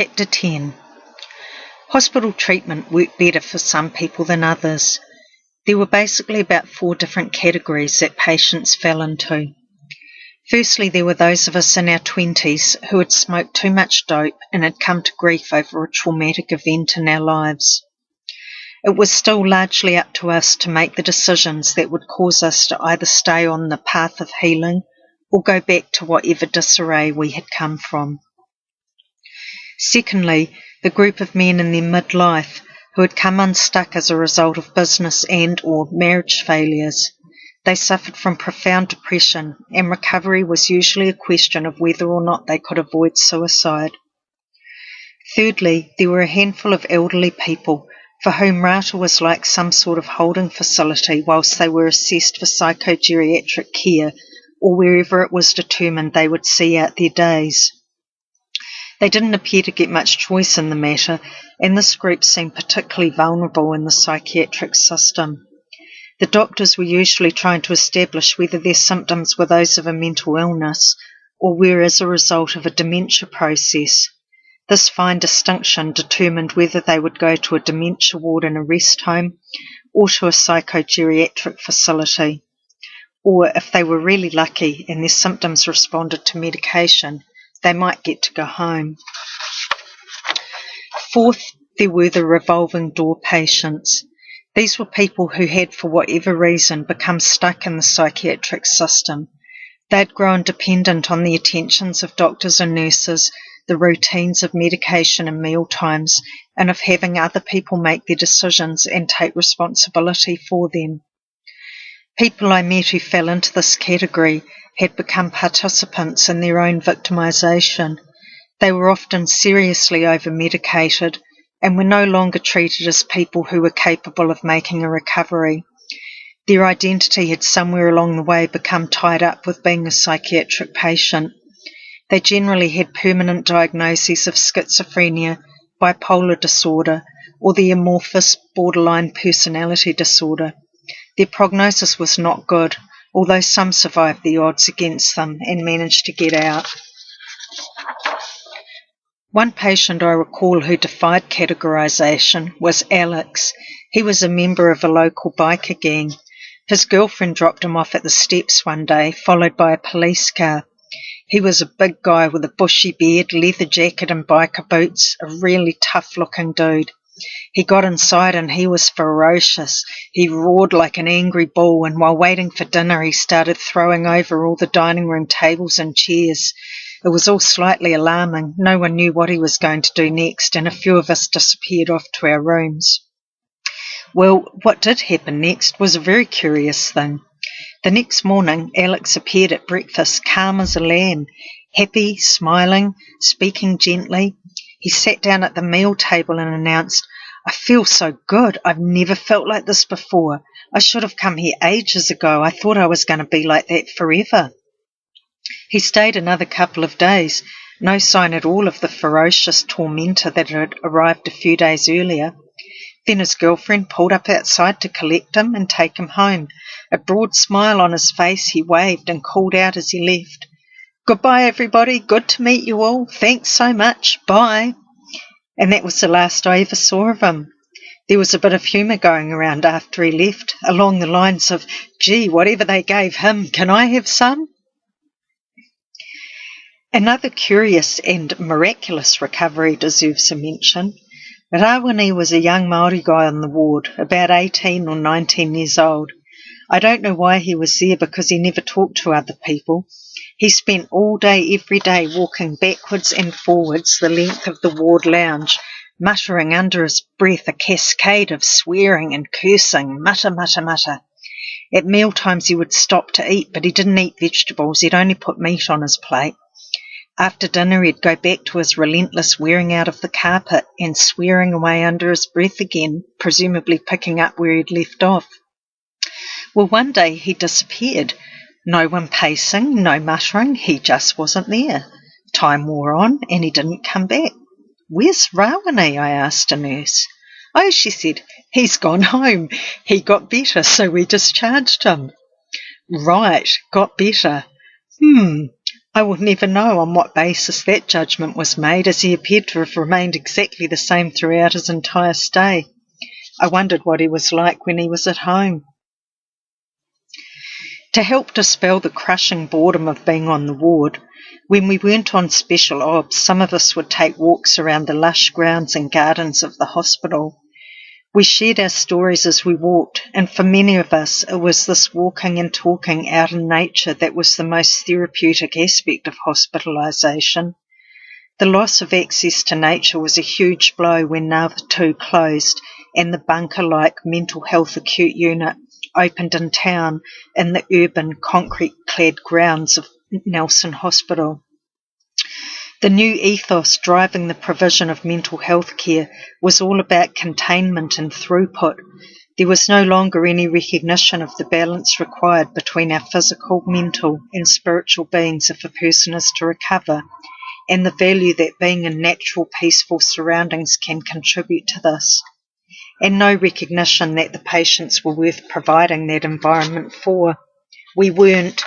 Chapter 10. Hospital treatment worked better for some people than others. There were basically about 4 different categories that patients fell into. Firstly, there were those of us in our 20s who had smoked too much dope and had come to grief over a traumatic event in our lives. It was still largely up to us to make the decisions that would cause us to either stay on the path of healing or go back to whatever disarray we had come from. Secondly, the group of men in their midlife who had come unstuck as a result of business and/or marriage failures. They suffered from profound depression, and recovery was usually a question of whether or not they could avoid suicide. Thirdly, there were a handful of elderly people for whom Rata was like some sort of holding facility whilst they were assessed for psychogeriatric care or wherever it was determined they would see out their days. They didn't appear to get much choice in the matter, and this group seemed particularly vulnerable in the psychiatric system. The doctors were usually trying to establish whether their symptoms were those of a mental illness or were as a result of a dementia process. This fine distinction determined whether they would go to a dementia ward in a rest home or to a psychogeriatric facility, or if they were really lucky and their symptoms responded to medication, they might get to go home. Fourth, there were the revolving door patients. These were people who had, for whatever reason, become stuck in the psychiatric system. They had grown dependent on the attentions of doctors and nurses, the routines of medication and meal times, and of having other people make their decisions and take responsibility for them. People I met who fell into this category had become participants in their own victimisation. They were often seriously over-medicated and were no longer treated as people who were capable of making a recovery. Their identity had somewhere along the way become tied up with being a psychiatric patient. They generally had permanent diagnoses of schizophrenia, bipolar disorder, or the amorphous borderline personality disorder. Their prognosis was not good, although some survived the odds against them and managed to get out. One patient I recall who defied categorisation was Alex. He was a member of a local biker gang. His girlfriend dropped him off at the steps one day, followed by a police car. He was a big guy with a bushy beard, leather jacket and biker boots, a really tough-looking dude. He got inside and he was ferocious. He roared like an angry bull, and while waiting for dinner he started throwing over all the dining room tables and chairs. It was all slightly alarming. No one knew what he was going to do next, and a few of us disappeared off to our rooms. Well, what did happen next was a very curious thing. The next morning, Alex appeared at breakfast, calm as a lamb, happy, smiling, speaking gently. He sat down at the meal table and announced, "I feel so good. I've never felt like this before. I should have come here ages ago. I thought I was going to be like that forever." He stayed another couple of days, no sign at all of the ferocious tormentor that had arrived a few days earlier. Then his girlfriend pulled up outside to collect him and take him home. A broad smile on his face, he waved and called out as he left, "Goodbye, everybody. Good to meet you all. Thanks so much. Bye." And that was the last I ever saw of him. There was a bit of humour going around after he left, along the lines of, "Gee, whatever they gave him, can I have some?" Another curious and miraculous recovery deserves a mention. Rawene was a young Māori guy on the ward, about 18 or 19 years old. I don't know why he was there because he never talked to other people. He spent all day, every day, walking backwards and forwards the length of the ward lounge, muttering under his breath a cascade of swearing and cursing, mutter, mutter, mutter. At mealtimes he would stop to eat, but he didn't eat vegetables, he'd only put meat on his plate. After dinner he'd go back to his relentless wearing out of the carpet and swearing away under his breath again, presumably picking up where he'd left off. Well, one day he disappeared. No one pacing, no muttering, he just wasn't there. Time wore on and he didn't come back. "Where's Rawene?" I asked a nurse. "Oh," she said, "he's gone home. He got better, so we discharged him." "Right, got better. I will never know on what basis that judgment was made, as he appeared to have remained exactly the same throughout his entire stay. I wondered what he was like when he was at home. To help dispel the crushing boredom of being on the ward, when we weren't on special obs, some of us would take walks around the lush grounds and gardens of the hospital. We shared our stories as we walked, and for many of us it was this walking and talking out in nature that was the most therapeutic aspect of hospitalisation. The loss of access to nature was a huge blow when Ngāwha 2 closed and the bunker-like mental health acute unit opened in town in the urban concrete-clad grounds of Nelson Hospital. The new ethos driving the provision of mental health care was all about containment and throughput. There was no longer any recognition of the balance required between our physical, mental and spiritual beings if a person is to recover, and the value that being in natural, peaceful surroundings can contribute to this, and no recognition that the patients were worth providing that environment for. We weren't.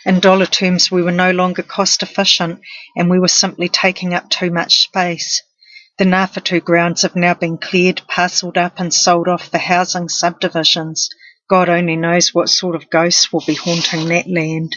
In dollar terms, we were no longer cost efficient, and we were simply taking up too much space. The Ngāwha 2 grounds have now been cleared, parcelled up and sold off for housing subdivisions. God only knows what sort of ghosts will be haunting that land.